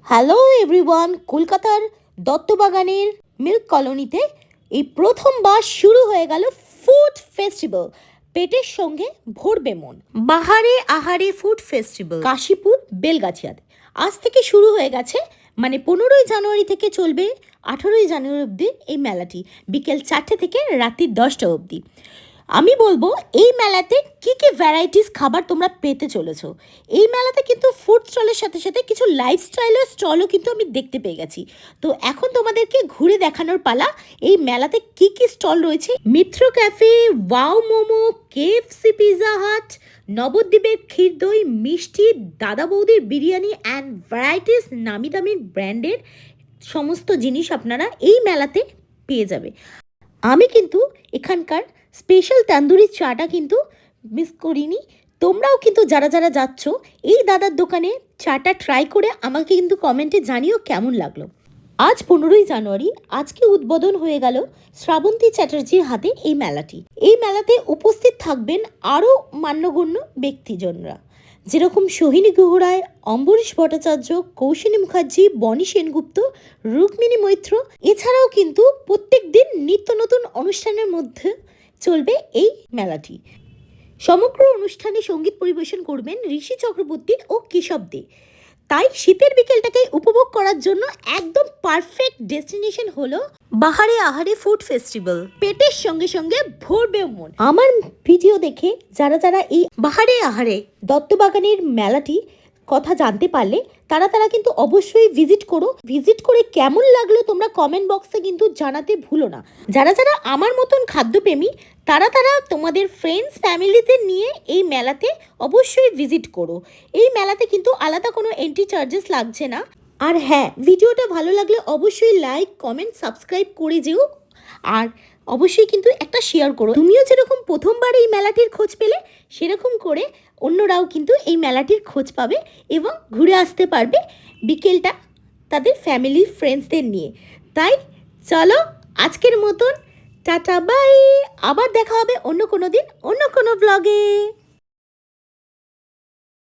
Hello everyone, কলকাতার দত্তবাগানের milk কলোনিতে এই প্রথমবার শুরু হয়ে গেল ফুড ফেস্টিভ্যাল। পেটের সঙ্গে ভরবে মন। বাহারে আহারে ফুড ফেস্টিভ্যাল কাশীপুর বেলগাছিয়াতে আজ থেকে শুরু হয়ে গেছে। মানে 15ই জানুয়ারি থেকে চলবে 18ই জানুয়ারি অবধি এই মেলাটি, বিকেল 4টে থেকে রাত্রি 10টা অবধি। আমি বলবো এই মেলাতে কি কি ভ্যারাইটিস খাবার তোমরা পেতে চলেছো। এই মেলাতে কিন্তু ফুড স্টলের সাথে সাথে কিছু লাইফস্টাইলের স্টলও কিন্তু আমি দেখতে পেয়ে গেছি। তো এখন তোমাদেরকে ঘুরে দেখানোর পালা এই মেলাতে কি কি স্টল রয়েছে। Mitra cafe, wow Momo, KFC, pizza hut, নবদ্বীপের ক্ষীরদই, মিষ্টি, দাদা বৌদির বিরিয়ানি অ্যান্ড ভ্যারাইটিস নামি দামি ব্র্যান্ডের সমস্ত জিনিস আপনারা এই মেলাতে পেয়ে যাবে। আমি কিন্তু এখানকার স্পেশাল তান্দুরি চাটা কিন্তু মিস করিনি। তোমরাও কিন্তু যারা যারা যাচ্ছ এই দাদার দোকানে চাটা ট্রাই করে আমাকে কিন্তু কমেন্টে জানিও কেমন লাগলো। আজ 15ই জানুয়ারি, আজকে উদ্বোধন হয়ে গেল শ্রাবন্তী চ্যাটার্জির হাতে এই মেলাটি। এই মেলাতে উপস্থিত থাকবেন আরও মান্যগণ্য ব্যক্তিজনরা, যেরকম সোহিনী গুহ রায়, অম্বরীশ ভট্টাচার্য, কৌশিনী মুখার্জি, বনি সেনগুপ্ত, রুক্মিণী মৈত্র। এছাড়াও কিন্তু প্রত্যেক দিন নিত্য নতুন অনুষ্ঠানের মধ্যে চলবে এই মেলাটি। সমগ্র অনুষ্ঠানে সঙ্গীত পরিবেশন করবেন ঋষি চক্রবর্তী ও কেশব দে। তাই শীতের বিকেলটাকে উপভোগ করার জন্য একদম পারফেক্ট ডেস্টিনেশন হলো বাহারে আহারে ফুড ফেস্টিভ্যাল। পেটের সঙ্গে সঙ্গে ভরবে মন। আমার ভিডিও দেখে যারা যারা এই বাহারে আহারে দত্তবাগানের মেলাটি কথা জানতে পারলে তারা কিন্তু অবশ্যই ভিজিট করো। ভিজিট করে কেমন লাগলো তোমরা কমেন্ট বক্সে কিন্তু জানাতে ভুলো না। যারা যারা আমার মতন খাদ্যপ্রেমী তারা তোমাদের ফ্রেন্ডস ফ্যামিলিতে নিয়ে এই মেলাতে অবশ্যই ভিজিট করো। এই মেলাতে কিন্তু আলাদা কোনো এন্ট্রি চার্জেস লাগছে না। আর হ্যাঁ, ভিডিওটা ভালো লাগলে অবশ্যই লাইক, কমেন্ট, সাবস্ক্রাইব করে যেও। আর অবশ্যই কিন্তু একটা শেয়ার করো। তুমিও যেরকম প্রথমবার এই মেলাটির খোঁজ পেলে সেরকম করে অন্যরাও কিন্তু এই মেলাটির খোঁজ পাবে এবং ঘুরে আসতে পারবে বিকেলটা তাদের ফ্যামিলি ফ্রেন্ডসদের নিয়ে। তাই চলো আজকের মতন টাটা বাই। আবার দেখা হবে অন্য কোনো দিন অন্য কোনো ব্লগে।